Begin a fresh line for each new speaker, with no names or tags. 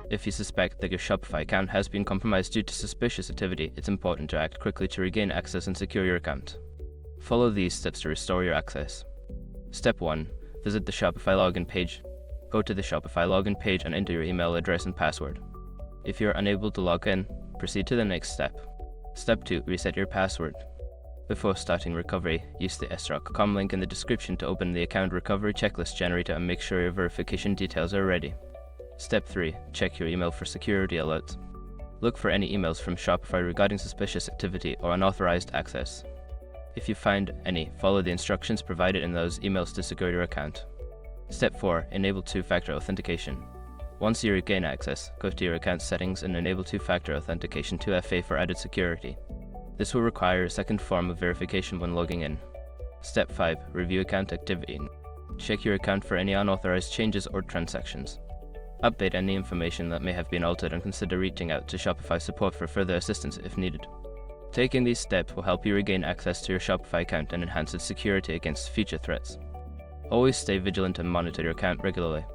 If you suspect that your Shopify account has been compromised due to suspicious activity, it's important to act quickly to regain access and secure your account. Follow these steps to restore your access. Step 1. Visit the Shopify login page. Go to the Shopify login page and enter your email address and password. If you're unable to log in, proceed to the next step. Step 2. Reset your password. Before starting recovery, use the srock.com link in the description to open the account recovery checklist generator and make sure your verification details are ready. Step 3. Check your email for security alerts. Look for any emails from Shopify regarding suspicious activity or unauthorized access. If you find any, follow the instructions provided in those emails to secure your account. Step 4. Enable two-factor authentication. Once you regain access, go to your account settings and enable two-factor authentication 2FA for added security. This will require a second form of verification when logging in. Step 5. Review account activity. Check your account for any unauthorized changes or transactions. Update any information that may have been altered and consider reaching out to Shopify support for further assistance if needed. Taking these steps will help you regain access to your Shopify account and enhance its security against future threats. Always stay vigilant and monitor your account regularly.